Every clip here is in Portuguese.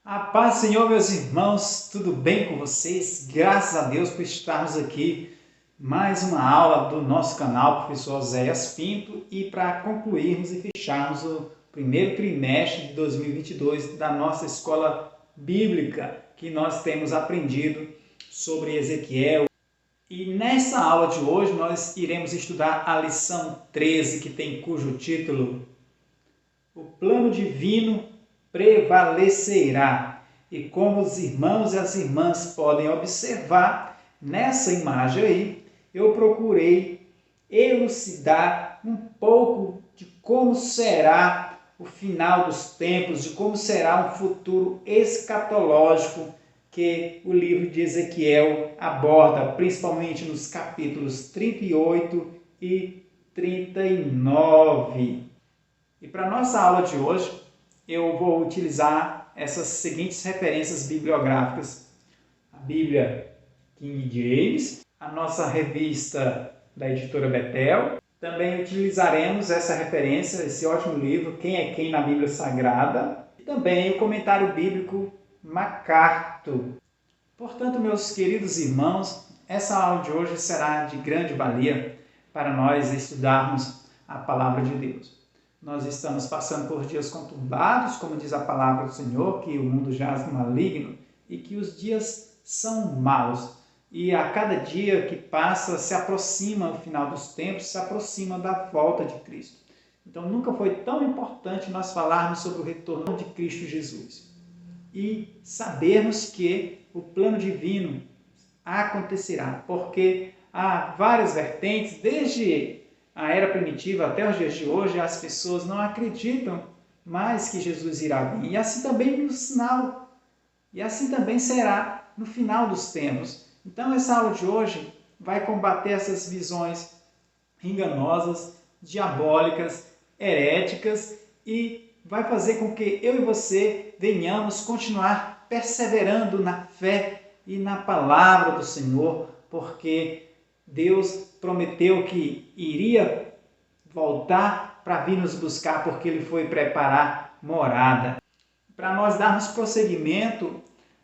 A paz do Senhor, meus irmãos, tudo bem com vocês? Graças a Deus por estarmos aqui. Mais uma aula do nosso canal, professor Oséias Pinto, e para concluirmos e fecharmos o primeiro trimestre de 2022 da nossa escola bíblica, que nós temos aprendido sobre Ezequiel. E nessa aula de hoje nós iremos estudar a lição 13, que tem cujo título O Plano Divino Prevalecerá. E como os irmãos e as irmãs podem observar nessa imagem aí, eu procurei elucidar um pouco de como será o final dos tempos, de como será um futuro escatológico que o livro de Ezequiel aborda, principalmente nos capítulos 38 e 39. E para a nossa aula de hoje, eu vou utilizar essas seguintes referências bibliográficas. A Bíblia King James, a nossa revista da editora Betel. Também utilizaremos essa referência, esse ótimo livro, Quem é Quem na Bíblia Sagrada. E também o comentário bíblico MacArthur. Portanto, meus queridos irmãos, essa aula de hoje será de grande valia para nós estudarmos a palavra de Deus. Nós estamos passando por dias conturbados, como diz a palavra do Senhor, que o mundo jaz no maligno e que os dias são maus. E a cada dia que passa, se aproxima o final dos tempos, se aproxima da volta de Cristo. Então, nunca foi tão importante nós falarmos sobre o retorno de Cristo Jesus. E sabermos que o plano divino acontecerá, porque há várias vertentes, desde a era primitiva até os dias de hoje, as pessoas não acreditam mais que Jesus irá vir. E assim também no sinal. E assim também será no final dos tempos. Então, essa aula de hoje vai combater essas visões enganosas, diabólicas, heréticas e vai fazer com que eu e você venhamos continuar perseverando na fé e na palavra do Senhor, porque Deus prometeu que iria voltar para vir nos buscar, porque Ele foi preparar morada. Para nós darmos prosseguimento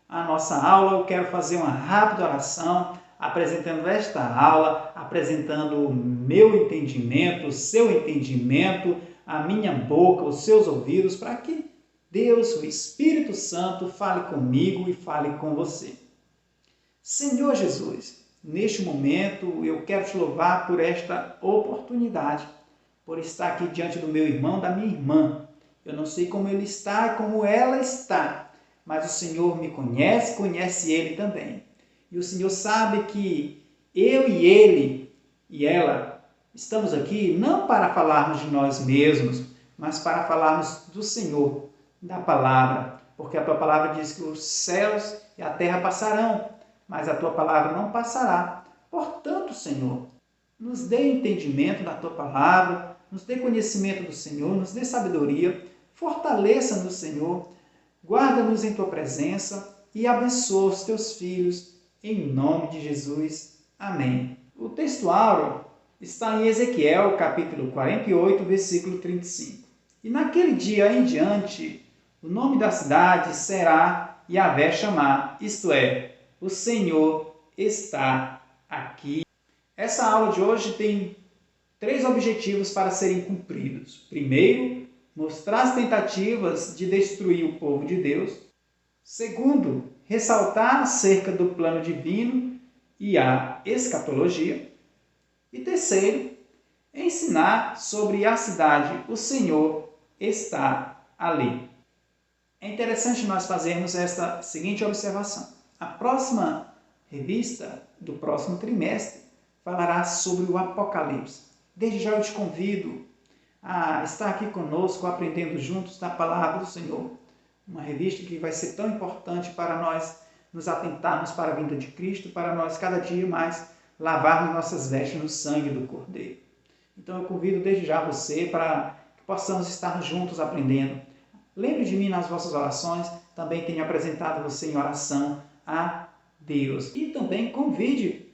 à nossa aula, eu quero fazer uma rápida oração, apresentando esta aula, apresentando o meu entendimento, o seu entendimento, a minha boca, os seus ouvidos, para que Deus, o Espírito Santo, fale comigo e fale com você. Senhor Jesus, neste momento, eu quero te louvar por esta oportunidade, por estar aqui diante do meu irmão, da minha irmã. Eu não sei como ele está, como ela está, mas o Senhor me conhece, conhece ele também. E o Senhor sabe que eu e ele e ela estamos aqui não para falarmos de nós mesmos, mas para falarmos do Senhor, da palavra, porque a tua palavra diz que os céus e a terra passarão, mas a tua palavra não passará. Portanto, Senhor, nos dê entendimento da tua palavra, nos dê conhecimento do Senhor, nos dê sabedoria, fortaleça-nos, Senhor, guarda-nos em tua presença e abençoa os teus filhos, em nome de Jesus. Amém. O texto áureo está em Ezequiel, capítulo 48, versículo 35. E naquele dia em diante, o nome da cidade será Yahvé Chamá, isto é, o Senhor está aqui. Essa aula de hoje tem 3 objetivos para serem cumpridos. Primeiro, mostrar as tentativas de destruir o povo de Deus. Segundo, ressaltar acerca do plano divino e a escatologia. E terceiro, ensinar sobre a cidade, o Senhor está ali. É interessante nós fazermos esta seguinte observação. A próxima revista do próximo trimestre falará sobre o Apocalipse. Desde já eu te convido a estar aqui conosco, aprendendo juntos da palavra do Senhor. Uma revista que vai ser tão importante para nós nos atentarmos para a vinda de Cristo, para nós cada dia mais lavarmos nossas vestes no sangue do Cordeiro. Então eu convido desde já você para que possamos estar juntos aprendendo. Lembre de mim nas vossas orações, também tenho apresentado você em oração a Deus. E também convide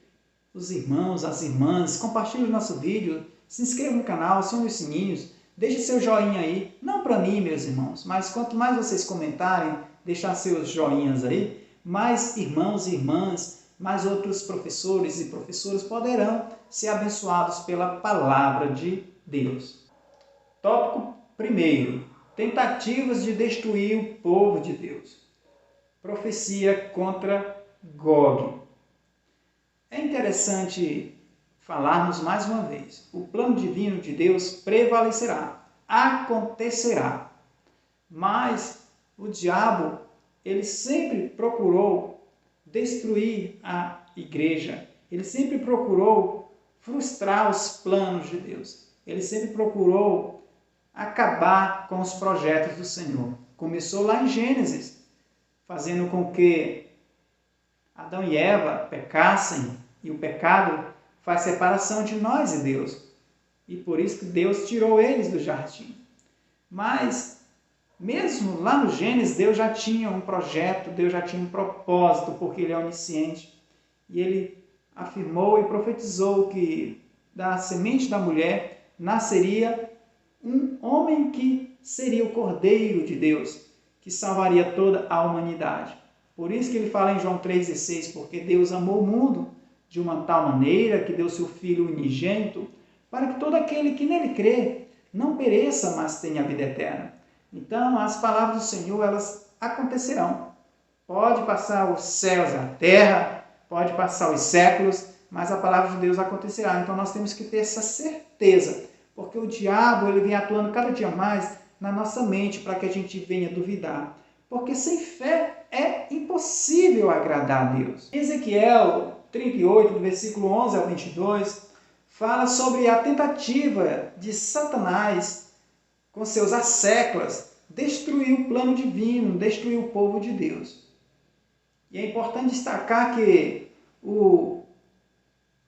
os irmãos, as irmãs, compartilhe o nosso vídeo, se inscreva no canal, acione os sininhos, Deixe seu joinha aí, não para mim, meus irmãos, mas quanto mais vocês comentarem, deixar seus joinhas aí, mais irmãos e irmãs, mais outros professores e professoras poderão ser abençoados pela palavra de Deus. Tópico 1. Tentativas de destruir o povo de Deus. Profecia contra Gog. É interessante falarmos mais uma vez. O plano divino de Deus prevalecerá, acontecerá. Mas o diabo, ele sempre procurou destruir a igreja. Ele sempre procurou frustrar os planos de Deus. Ele sempre procurou acabar com os projetos do Senhor. Começou lá em Gênesis, fazendo com que Adão e Eva pecassem, e o pecado faz separação de nós e Deus. E por isso que Deus tirou eles do jardim. Mas, mesmo lá no Gênesis, Deus já tinha um projeto, Deus já tinha um propósito, porque Ele é onisciente. E Ele afirmou e profetizou que da semente da mulher nasceria um homem que seria o Cordeiro de Deus, que salvaria toda a humanidade. Por isso que ele fala em João 3,16, porque Deus amou o mundo de uma tal maneira que deu seu Filho unigênito, para que todo aquele que nele crê não pereça, mas tenha a vida eterna. Então, as palavras do Senhor, elas acontecerão. Pode passar os céus e a terra, pode passar os séculos, mas a palavra de Deus acontecerá. Então, nós temos que ter essa certeza, porque o diabo ele vem atuando cada dia mais na nossa mente para que a gente venha duvidar. Porque sem fé é impossível agradar a Deus. Ezequiel 38, do versículo 11 ao 22, fala sobre a tentativa de Satanás, com seus asseclas, destruir o plano divino, destruir o povo de Deus. E é importante destacar que o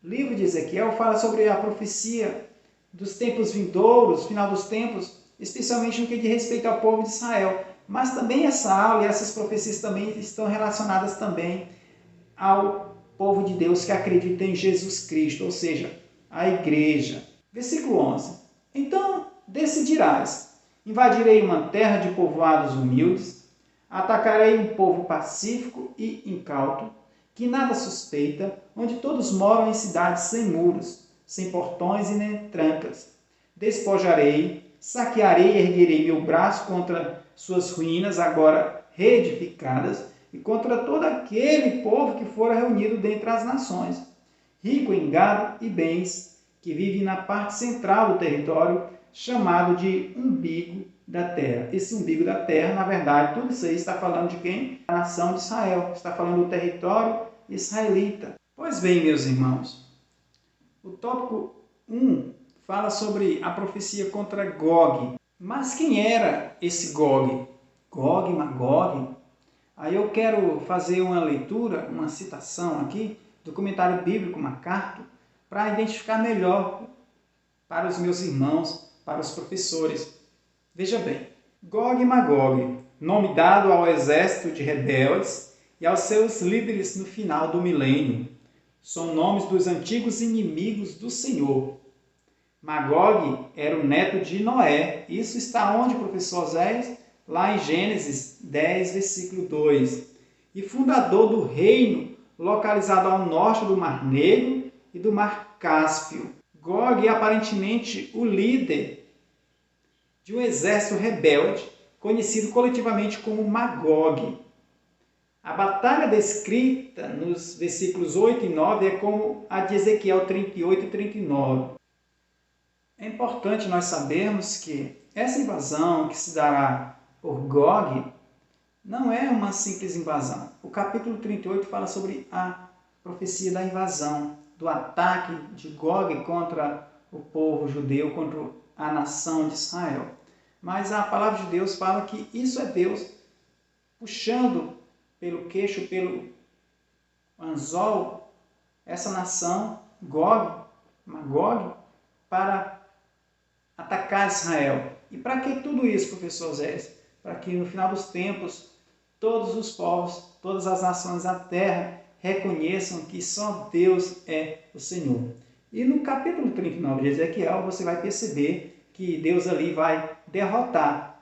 livro de Ezequiel fala sobre a profecia dos tempos vindouros, final dos tempos, especialmente no que diz respeito ao povo de Israel. Mas também essa aula e essas profecias também estão relacionadas também ao povo de Deus que acredita em Jesus Cristo, ou seja, a igreja. Versículo 11. Então decidirás, invadirei uma terra de povoados humildes, atacarei um povo pacífico e incauto, que nada suspeita, onde todos moram em cidades sem muros, sem portões e nem trancas. Despojarei, saquearei e erguerei meu braço contra suas ruínas, agora reedificadas, e contra todo aquele povo que fora reunido dentre as nações, rico em gado e bens, que vive na parte central do território, chamado de umbigo da terra. Esse umbigo da terra, na verdade, tudo isso aí está falando de quem? A nação de Israel, está falando do território israelita. Pois bem, meus irmãos, o tópico 1 fala sobre a profecia contra Gog. Mas quem era esse Gog? Gog, Magog? Aí eu quero fazer uma leitura, uma citação aqui, do comentário bíblico, MacArthur, para identificar melhor para os meus irmãos, para os professores. Veja bem, Gog e Magog, nome dado ao exército de rebeldes e aos seus líderes no final do milênio, são nomes dos antigos inimigos do Senhor. Magog era o neto de Noé. Isso está onde, professor Zé? Lá em Gênesis 10, versículo 2. E fundador do reino localizado ao norte do Mar Negro e do Mar Cáspio. Gog é aparentemente o líder de um exército rebelde, conhecido coletivamente como Magog. A batalha descrita nos versículos 8 e 9 é como a de Ezequiel 38 e 39. É importante nós sabermos que essa invasão que se dará por Gog não é uma simples invasão. O capítulo 38 fala sobre a profecia da invasão, do ataque de Gog contra o povo judeu, contra a nação de Israel. Mas a palavra de Deus fala que isso é Deus puxando pelo queixo, pelo anzol, essa nação, Gog, Magog, para atacar Israel. E para que tudo isso, professor Zé? Para que no final dos tempos, todos os povos, todas as nações da terra reconheçam que só Deus é o Senhor. E no capítulo 39 de Ezequiel, você vai perceber que Deus ali vai derrotar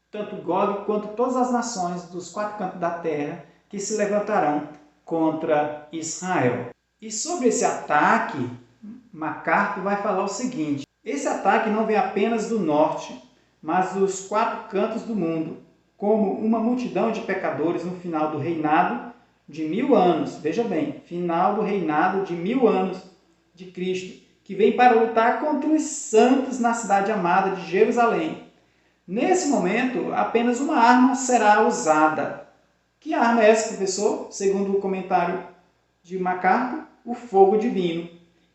tanto Gog quanto todas as nações dos 4 cantos da terra que se levantarão contra Israel. E sobre esse ataque, MacArthur vai falar o seguinte: esse ataque não vem apenas do norte, mas dos 4 cantos do mundo, como uma multidão de pecadores no final do reinado de 1000 anos. Veja bem, final do reinado de 1000 anos de Cristo, que vem para lutar contra os santos na cidade amada de Jerusalém. Nesse momento, apenas uma arma será usada. Que arma é essa, professor? Segundo o comentário de MacArthur, o fogo divino.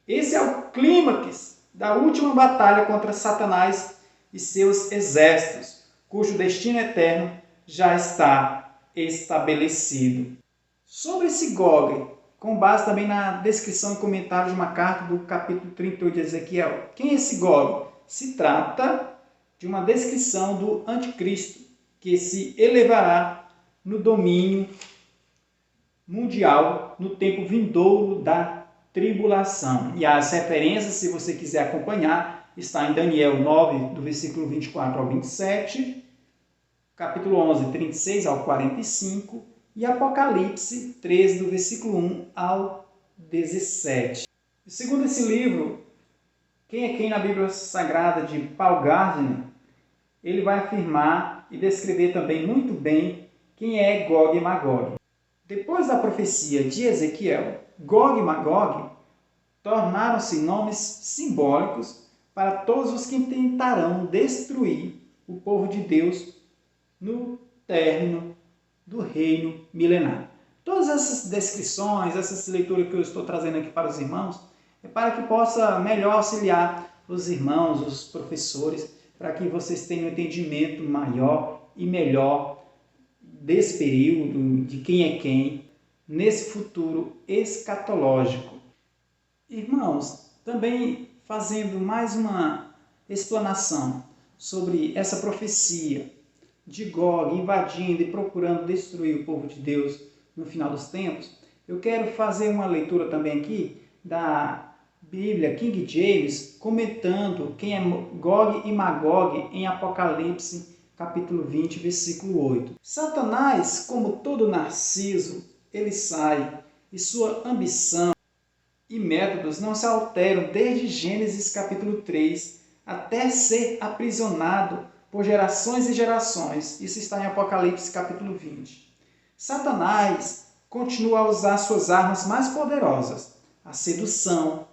Esse é o clímax da última batalha contra Satanás e seus exércitos, cujo destino eterno já está estabelecido. Sobre esse Gog, com base também na descrição e comentário de MacArthur do capítulo 38 de Ezequiel, quem é esse Gog? Se trata de uma descrição do anticristo, que se elevará no domínio mundial no tempo vindouro da tribulação. E as referências, se você quiser acompanhar, está em Daniel 9, do versículo 24 ao 27, capítulo 11, 36 ao 45, e Apocalipse 13, do versículo 1 ao 17. E segundo esse livro, Quem é Quem na Bíblia Sagrada, de Paul Gardner, ele vai afirmar e descrever também muito bem quem é Gog e Magog. Depois da profecia de Ezequiel, Gog e Magog tornaram-se nomes simbólicos para todos os que tentarão destruir o povo de Deus no término do reino milenar. Todas essas descrições, essas leituras que eu estou trazendo aqui para os irmãos, é para que possa melhor auxiliar os irmãos, os professores, para que vocês tenham um entendimento maior e melhor desse período, de quem é quem, nesse futuro escatológico. Irmãos, também fazendo mais uma explanação sobre essa profecia de Gog invadindo e procurando destruir o povo de Deus no final dos tempos, eu quero fazer uma leitura também aqui da Bíblia King James, comentando quem é Gog e Magog em Apocalipse, capítulo 20, versículo 8. Satanás, como todo narciso, ele sai, e sua ambição e métodos não se alteram desde Gênesis, capítulo 3, até ser aprisionado por gerações e gerações. Isso está em Apocalipse, capítulo 20. Satanás continua a usar suas armas mais poderosas, a sedução,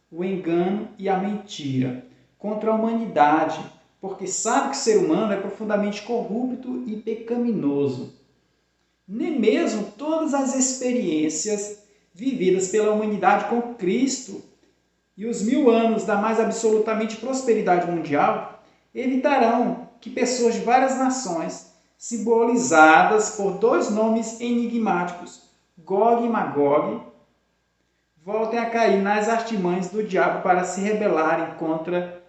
o engano e a mentira, contra a humanidade, porque sabe que o ser humano é profundamente corrupto e pecaminoso. Nem mesmo todas as experiências vividas pela humanidade com Cristo e os 1000 anos da mais absolutamente prosperidade mundial evitarão que pessoas de várias nações, simbolizadas por 2 nomes enigmáticos, Gog e Magog, voltem a cair nas artimanhas do diabo para se rebelarem contra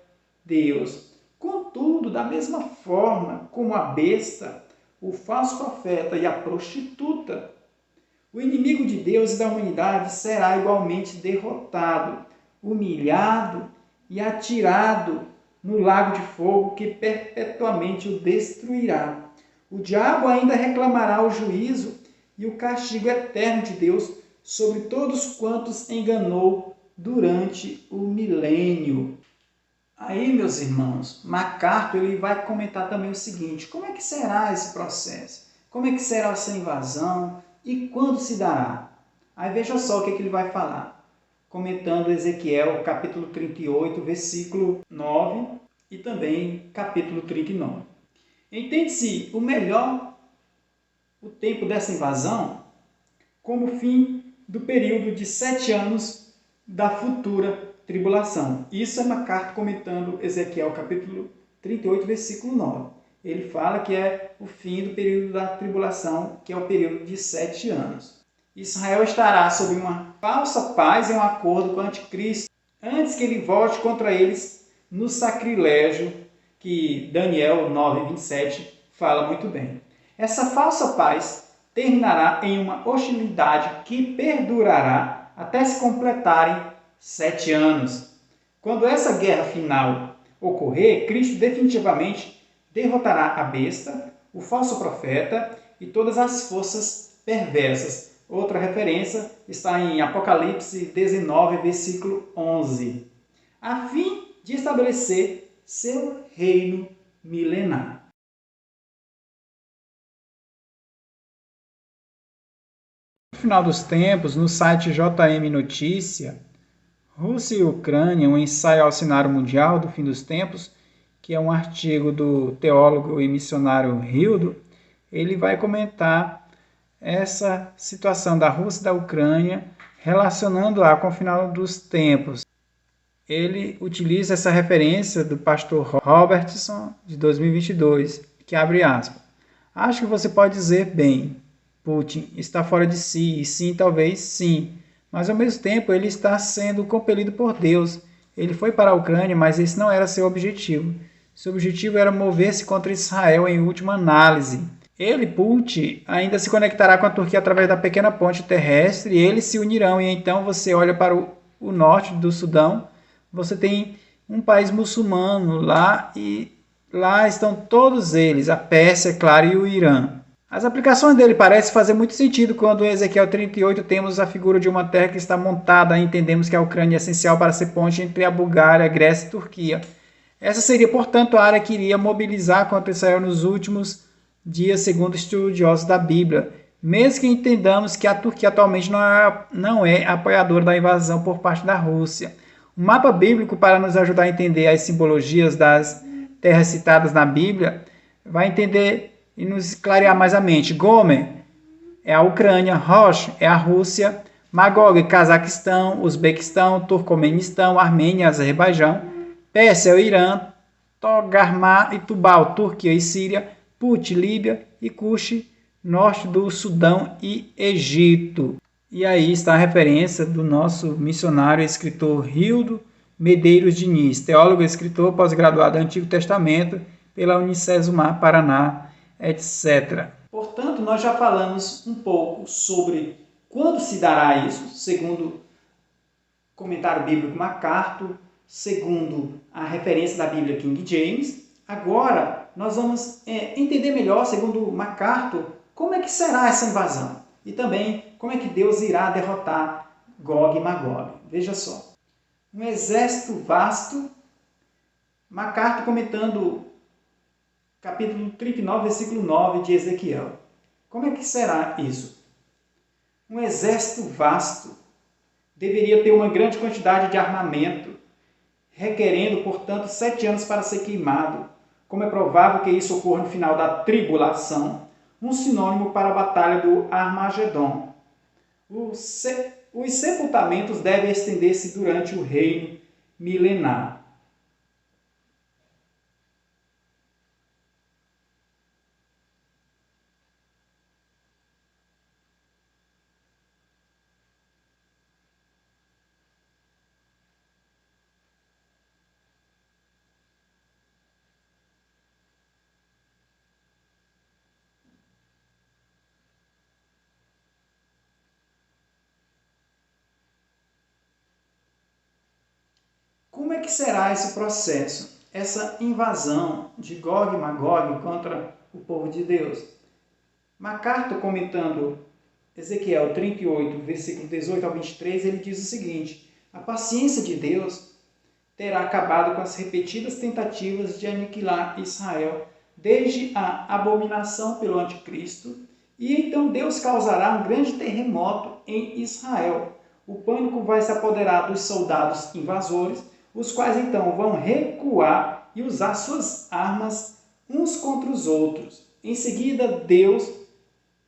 Deus. Contudo, da mesma forma como a besta, o falso profeta e a prostituta, o inimigo de Deus e da humanidade será igualmente derrotado, humilhado e atirado no lago de fogo que perpetuamente o destruirá. O diabo ainda reclamará o juízo e o castigo eterno de Deus sobre todos quantos enganou durante o milênio. Aí, meus irmãos, MacArthur ele vai comentar também o seguinte: como é que será esse processo? Como é que será essa invasão? E quando se dará? Aí veja só o que ele vai falar, comentando Ezequiel, capítulo 38, versículo 9, e também capítulo 39. Entende-se o tempo dessa invasão como o fim do período de 7 anos da futura tribulação. Isso é MacArthur comentando Ezequiel, capítulo 38, versículo 9. Ele fala que é o fim do período da tribulação, que é o período de 7 anos. Israel estará sob uma falsa paz e um acordo com o anticristo, antes que ele volte contra eles no sacrilégio, que Daniel 9, 27 fala muito bem. Essa falsa paz terminará em uma hostilidade que perdurará até se completarem 7 anos. Quando essa guerra final ocorrer, Cristo definitivamente derrotará a besta, o falso profeta e todas as forças perversas. Outra referência está em Apocalipse 19, versículo 11, a fim de estabelecer seu reino milenar. No final dos tempos, no site JM Notícia, Rússia e Ucrânia, um ensaio ao cenário mundial do fim dos tempos, que é um artigo do teólogo e missionário Hildo, ele vai comentar essa situação da Rússia e da Ucrânia, relacionando-a com o final dos tempos. Ele utiliza essa referência do pastor Robertson, de 2022, que abre aspas. Acho que você pode dizer bem, Putin está fora de si, e sim, talvez sim, mas ao mesmo tempo ele está sendo compelido por Deus. Ele foi para a Ucrânia, mas esse não era seu objetivo. Seu objetivo era mover-se contra Israel em última análise. Ele, Putin, ainda se conectará com a Turquia através da pequena ponte terrestre e eles se unirão. E então você olha para o norte do Sudão, você tem um país muçulmano lá e lá estão todos eles, a Pérsia, claro, e o Irã. As aplicações dele parecem fazer muito sentido quando em Ezequiel 38 temos a figura de uma terra que está montada e entendemos que a Ucrânia é essencial para ser ponte entre a Bulgária, a Grécia e a Turquia. Essa seria, portanto, a área que iria mobilizar contra Israel nos últimos dias, segundo estudiosos da Bíblia, mesmo que entendamos que a Turquia atualmente não é apoiadora da invasão por parte da Rússia. O mapa bíblico, para nos ajudar a entender as simbologias das terras citadas na Bíblia, vai entender e nos clarear mais a mente. Gomer é a Ucrânia, Rosh é a Rússia, Magog, Cazaquistão, Uzbequistão, Turcomenistão, Armênia, Azerbaijão, Pérsia é o Irã, Togarmah e Tubal, Turquia e Síria, Put, Líbia e Cush, norte do Sudão e Egito. E aí está a referência do nosso missionário e escritor Hildo Medeiros Diniz, teólogo e escritor pós-graduado do Antigo Testamento pela Unicesumar Paraná, etc. Portanto, nós já falamos um pouco sobre quando se dará isso, segundo o comentário bíblico MacArthur, segundo a referência da Bíblia King James. Agora, nós vamos entender melhor, segundo MacArthur, como é que será essa invasão e também como é que Deus irá derrotar Gog e Magog. Veja só, um exército vasto, MacArthur comentando capítulo 39, versículo 9 de Ezequiel. Como é que será isso? Um exército vasto deveria ter uma grande quantidade de armamento, requerendo, portanto, 7 anos para ser queimado, como é provável que isso ocorra no final da tribulação, um sinônimo para a batalha do Armagedon. Os sepultamentos devem estender-se durante o reino milenar. Como é que será esse processo, essa invasão de Gog e Magog contra o povo de Deus? MacArthur, comentando Ezequiel 38, versículo 18 ao 23, ele diz o seguinte: a paciência de Deus terá acabado com as repetidas tentativas de aniquilar Israel, desde a abominação pelo anticristo, e então Deus causará um grande terremoto em Israel. O pânico vai se apoderar dos soldados invasores, os quais então vão recuar e usar suas armas uns contra os outros. Em seguida, Deus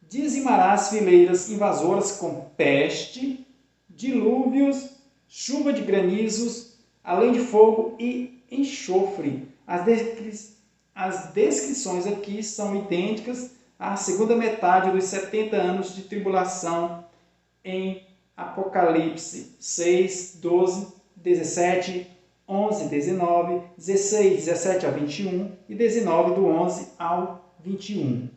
dizimará as fileiras invasoras com peste, dilúvios, chuva de granizos, além de fogo e enxofre. As descrições aqui são idênticas à segunda metade dos 70 anos de tribulação em Apocalipse 6, 12, 17, 11, 19, 16, 17 a 21 e 19 do 11 ao 21.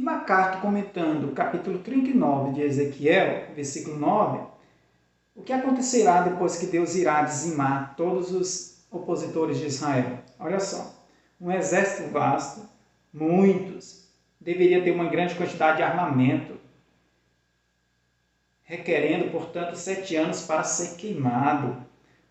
MacArthur, comentando o capítulo 39 de Ezequiel, versículo 9, o que acontecerá depois que Deus irá dizimar todos os opositores de Israel? Olha só, um exército vasto, muitos, deveria ter uma grande quantidade de armamento, requerendo, portanto, 7 anos para ser queimado.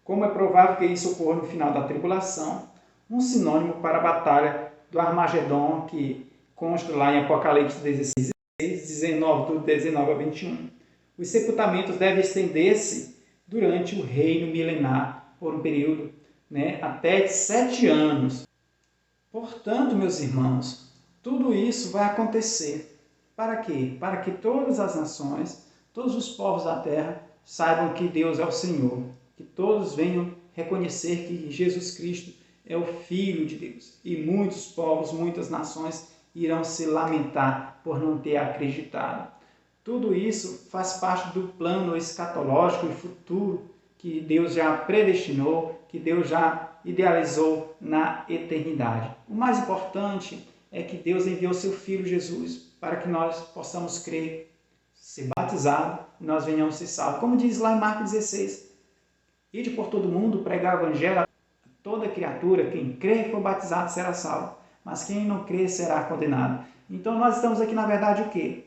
Como é provável que isso ocorra no final da tribulação, um sinônimo para a batalha do Armagedon, que consta lá em Apocalipse 16, 19, do 19 a 21. Os sepultamentos devem estender-se durante o reino milenar, por um período até de 7 anos. Portanto, meus irmãos, tudo isso vai acontecer. Para quê? Para que todas as nações, todos os povos da terra saibam que Deus é o Senhor, que todos venham reconhecer que Jesus Cristo é o Filho de Deus. E muitos povos, muitas nações irão se lamentar por não ter acreditado. Tudo isso faz parte do plano escatológico e futuro que Deus já predestinou, que Deus já idealizou na eternidade. O mais importante é que Deus enviou seu Filho Jesus para que nós possamos crer, ser batizado e nós venhamos ser salvos. Como diz lá em Marcos 16, ide por todo mundo, pregar o evangelho a toda criatura, quem crer e for batizado será salvo, mas quem não crer será condenado. Então nós estamos aqui na verdade o quê?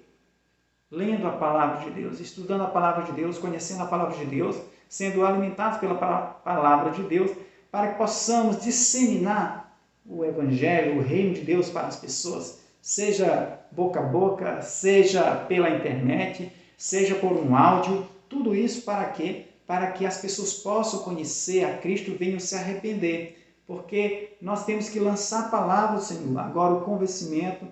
Lendo a palavra de Deus, estudando a palavra de Deus, conhecendo a palavra de Deus, sendo alimentados pela palavra de Deus, para que possamos disseminar o evangelho, o reino de Deus para as pessoas, seja boca a boca, seja pela internet, seja por um áudio, tudo isso para quê? Para que as pessoas possam conhecer a Cristo e venham se arrepender, porque nós temos que lançar a palavra do Senhor. Agora o convencimento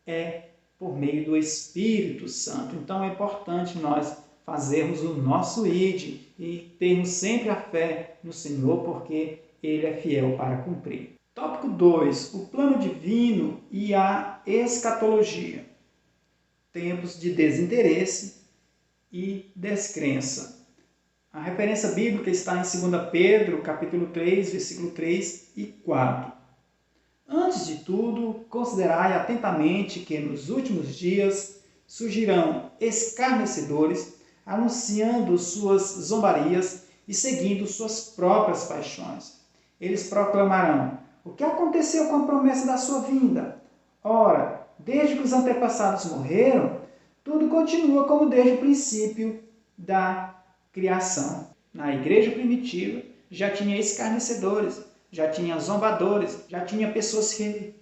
é por meio do Espírito Santo. Então é importante nós fazermos o nosso id e termos sempre a fé no Senhor, porque Ele é fiel para cumprir. Tópico 2. O plano divino e a escatologia. Tempos de desinteresse e descrença. A referência bíblica está em 2 Pedro, capítulo 3, versículo 3 e 4. Antes de tudo, considerai atentamente que nos últimos dias surgirão escarnecedores, anunciando suas zombarias e seguindo suas próprias paixões. Eles proclamarão: o que aconteceu com a promessa da sua vinda? Ora, desde que os antepassados morreram, tudo continua como desde o princípio da criação. Na igreja primitiva já tinha escarnecedores, já tinha zombadores, já tinha pessoas que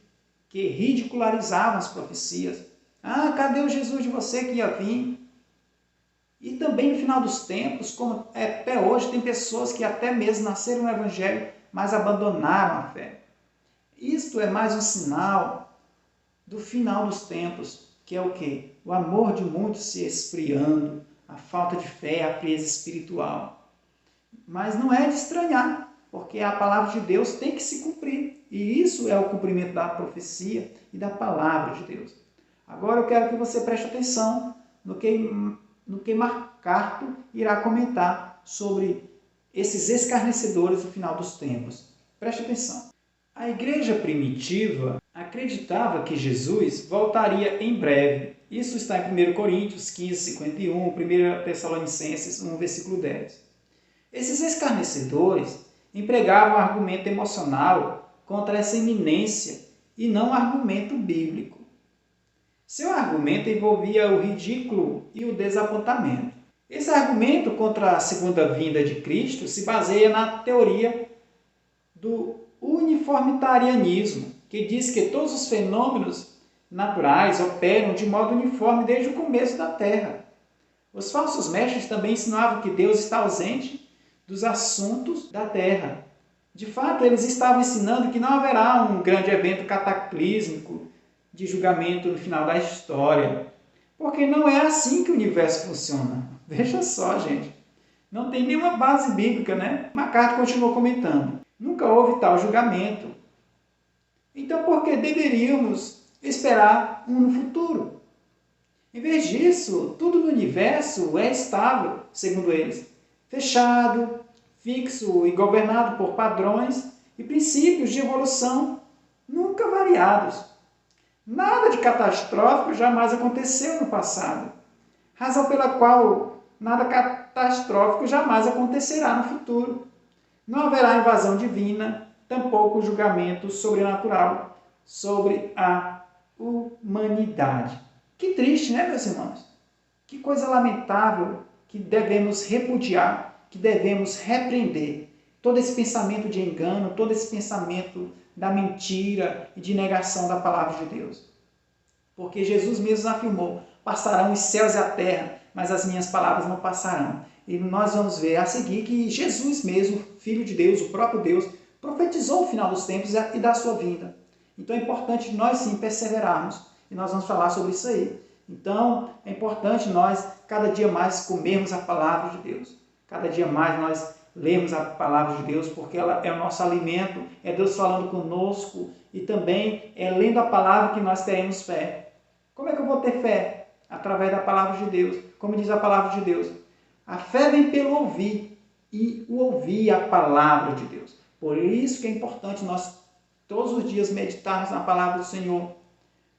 ridicularizavam as profecias. Ah, cadê o Jesus de você que ia vir? E também no final dos tempos, como até hoje, tem pessoas que até mesmo nasceram no Evangelho, mas abandonaram a fé. Isto é mais um sinal do final dos tempos, que é o quê? O amor de muitos se esfriando, a falta de fé, a frieza espiritual. Mas não é de estranhar, porque a palavra de Deus tem que se cumprir. E isso é o cumprimento da profecia e da palavra de Deus. Agora eu quero que você preste atenção no que MacArthur irá comentar sobre esses escarnecedores no final dos tempos. Preste atenção. A igreja primitiva acreditava que Jesus voltaria em breve. Isso está em 1 Coríntios 15, 51, 1 Tessalonicenses 1, versículo 10. Esses escarnecedores empregavam argumento emocional contra essa iminência e não argumento bíblico. Seu argumento envolvia o ridículo e o desapontamento. Esse argumento contra a segunda vinda de Cristo se baseia na teoria do uniformitarianismo, que diz que todos os fenômenos naturais operam de modo uniforme desde o começo da Terra. Os falsos mestres também ensinavam que Deus está ausente dos assuntos da Terra. De fato, eles estavam ensinando que não haverá um grande evento cataclísmico de julgamento no final da história, porque não é assim que o universo funciona. Veja só, gente, não tem nenhuma base bíblica, né? MacArthur continuou comentando: nunca houve tal julgamento. Então, por que deveríamos esperar um no futuro? Em vez disso, tudo no universo é estável, segundo eles, fechado, fixo e governado por padrões e princípios de evolução nunca variados. Nada de catastrófico jamais aconteceu no passado, razão pela qual nada catastrófico jamais acontecerá no futuro. Não haverá invasão divina, tampouco julgamento sobrenatural sobre a humanidade. Que triste, né, meus irmãos? Que coisa lamentável que devemos repudiar, que devemos repreender. Todo esse pensamento de engano, todo esse pensamento da mentira e de negação da palavra de Deus. Porque Jesus mesmo afirmou: passarão os céus e a terra, mas as minhas palavras não passarão. E nós vamos ver a seguir que Jesus mesmo, Filho de Deus, o próprio Deus, profetizou o final dos tempos e da sua vinda. Então é importante nós sim perseverarmos. E nós vamos falar sobre isso aí. Então é importante nós cada dia mais comermos a palavra de Deus. Cada dia mais nós lermos a palavra de Deus, porque ela é o nosso alimento, é Deus falando conosco e também é lendo a palavra que nós teremos fé. Como é que eu vou ter fé? Através da palavra de Deus. Como diz a palavra de Deus, a fé vem pelo ouvir e o ouvir a palavra de Deus. Por isso que é importante nós todos os dias meditarmos na palavra do Senhor,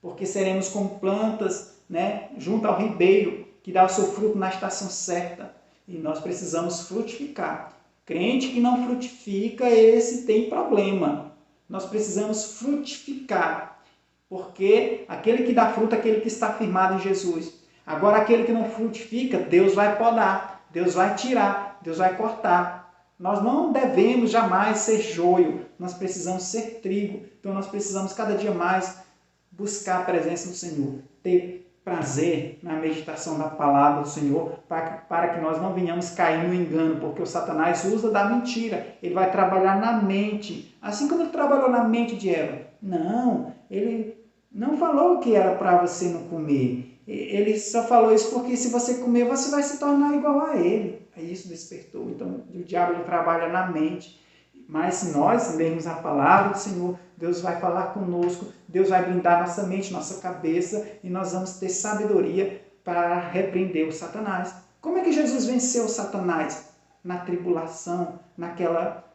porque seremos como plantas, né, junto ao ribeiro, que dá o seu fruto na estação certa. E nós precisamos frutificar. Crente que não frutifica, esse tem problema. Nós precisamos frutificar, porque aquele que dá fruto é aquele que está firmado em Jesus. Agora, aquele que não frutifica, Deus vai podar, Deus vai tirar, Deus vai cortar. Nós não devemos jamais ser joio, nós precisamos ser trigo. Então, nós precisamos cada dia mais buscar a presença do Senhor, ter prazer na meditação da palavra do Senhor, para que nós não venhamos cair no engano, porque o Satanás usa da mentira, ele vai trabalhar na mente, assim como ele trabalhou na mente de Eva. Não, ele não falou que era para você não comer, ele só falou isso porque se você comer, você vai se tornar igual a ele. Aí isso despertou. Então, o diabo ele trabalha na mente. Mas se nós lermos a palavra do Senhor, Deus vai falar conosco, Deus vai blindar nossa mente, nossa cabeça, e nós vamos ter sabedoria para repreender o Satanás. Como é que Jesus venceu o Satanás? Na tribulação,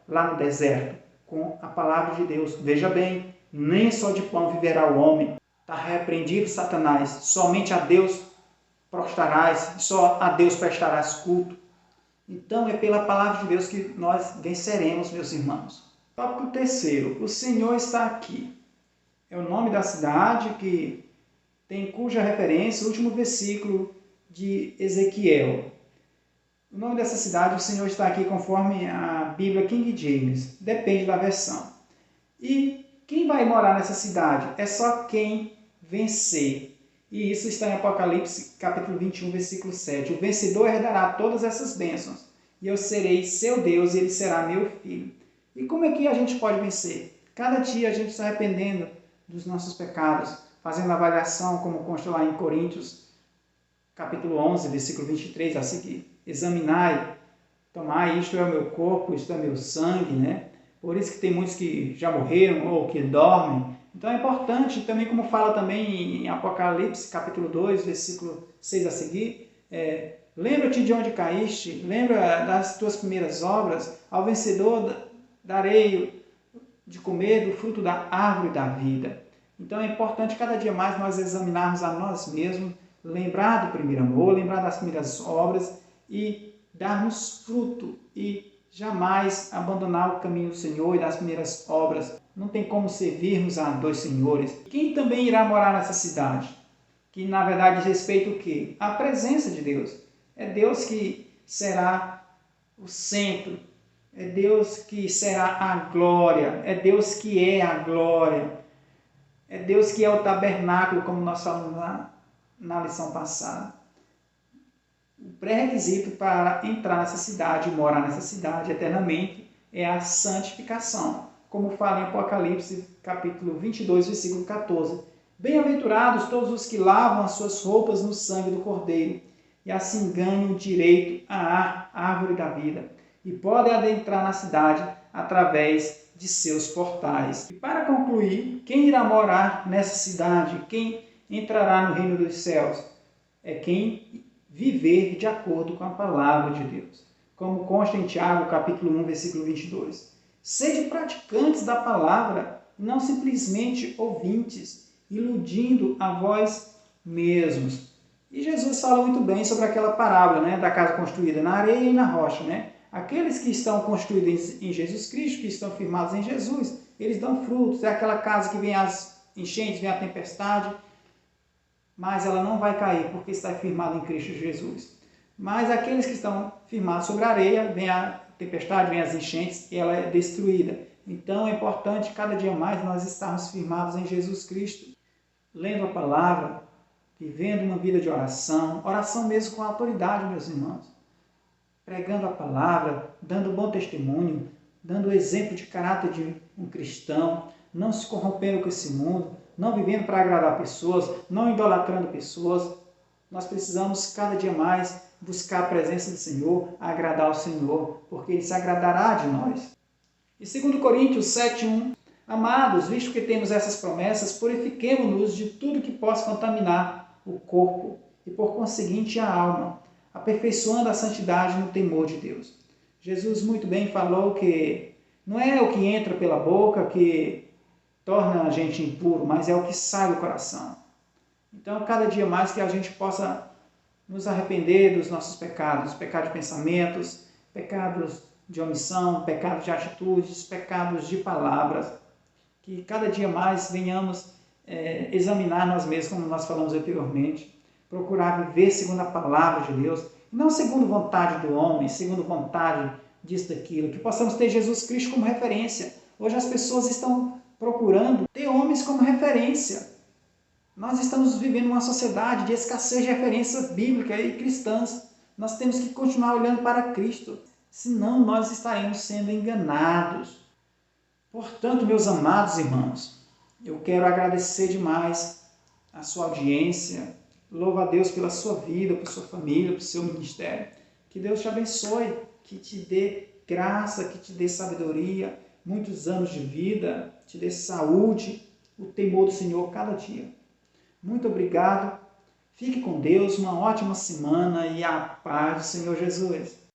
lá no deserto, com a palavra de Deus. Veja bem, nem só de pão viverá o homem. Está repreendido Satanás, somente a Deus prostrarás, só a Deus prestarás culto. Então é pela palavra de Deus que nós venceremos, meus irmãos. Tópico 3, o Senhor está aqui. É o nome da cidade que tem cuja referência o último versículo de Ezequiel. O nome dessa cidade, o Senhor está aqui conforme a Bíblia King James, depende da versão. E quem vai morar nessa cidade? É só quem vencer. E isso está em Apocalipse, capítulo 21, versículo 7. O vencedor herdará todas essas bênçãos, e eu serei seu Deus, e ele será meu filho. E como é que a gente pode vencer? Cada dia a gente se arrependendo dos nossos pecados, fazendo avaliação, como consta lá em Coríntios, capítulo 11, versículo 23, a seguir. Examinai, tomai, isto é o meu corpo, isto é meu sangue, né? Por isso que tem muitos que já morreram ou que dormem. Então é importante, também como fala também em Apocalipse, capítulo 2, versículo 6 a seguir, lembra-te de onde caíste, lembra das tuas primeiras obras, ao vencedor darei de comer do fruto da árvore da vida. Então é importante cada dia mais nós examinarmos a nós mesmos, lembrar do primeiro amor, lembrar das primeiras obras e darmos fruto e jamais abandonar o caminho do Senhor e das primeiras obras. Não tem como servirmos a dois senhores. Quem também irá morar nessa cidade? Que na verdade diz respeito o quê? A presença de Deus. É Deus que será o centro. É Deus que será a glória. É Deus que é a glória. É Deus que é o tabernáculo, como nós falamos na lição passada. O pré-requisito para entrar nessa cidade e morar nessa cidade eternamente é a santificação. Como fala em Apocalipse, capítulo 22, versículo 14. Bem-aventurados todos os que lavam as suas roupas no sangue do Cordeiro, e assim ganham direito à árvore da vida, e podem adentrar na cidade através de seus portais. E para concluir, quem irá morar nessa cidade? Quem entrará no reino dos céus? É quem viver de acordo com a palavra de Deus. Como consta em Tiago, capítulo 1, versículo 22. Sede praticantes da palavra, não simplesmente ouvintes, iludindo a vós mesmos. E Jesus falou muito bem sobre aquela parábola, né, da casa construída na areia e na rocha, né? Aqueles que estão construídos em Jesus Cristo, que estão firmados em Jesus, eles dão frutos. É aquela casa que vem as enchentes, vem a tempestade, mas ela não vai cair, porque está firmada em Cristo Jesus. Mas aqueles que estão firmados sobre a areia, vem a tempestade, vem as enchentes, e ela é destruída. Então é importante cada dia mais nós estarmos firmados em Jesus Cristo, lendo a palavra, vivendo uma vida de oração, oração mesmo com autoridade, meus irmãos, pregando a palavra, dando bom testemunho, dando exemplo de caráter de um cristão, não se corrompendo com esse mundo, não vivendo para agradar pessoas, não idolatrando pessoas. Nós precisamos cada dia mais buscar a presença do Senhor, agradar o Senhor, porque Ele se agradará de nós. E 2 Coríntios 7:1, amados, visto que temos essas promessas, purifiquemo-nos de tudo que possa contaminar o corpo e, por conseguinte, a alma, aperfeiçoando a santidade no temor de Deus. Jesus muito bem falou que não é o que entra pela boca que torna a gente impuro, mas é o que sai do coração. Então, cada dia mais que a gente possa nos arrepender dos nossos pecados, pecados de pensamentos, pecados de omissão, pecados de atitudes, pecados de palavras, que cada dia mais venhamos examinar nós mesmos, como nós falamos anteriormente, procurar viver segundo a palavra de Deus, não segundo vontade do homem, segundo vontade disso, daquilo, que possamos ter Jesus Cristo como referência. Hoje as pessoas estão procurando ter homens como referência. Nós estamos vivendo uma sociedade de escassez de referências bíblicas e cristãs. Nós temos que continuar olhando para Cristo, senão nós estaremos sendo enganados. Portanto, meus amados irmãos, eu quero agradecer demais a sua audiência. Louvo a Deus pela sua vida, por sua família, por seu ministério. Que Deus te abençoe, que te dê graça, que te dê sabedoria, muitos anos de vida, te dê saúde, o temor do Senhor cada dia. Muito obrigado. Fique com Deus, uma ótima semana e a paz do Senhor Jesus.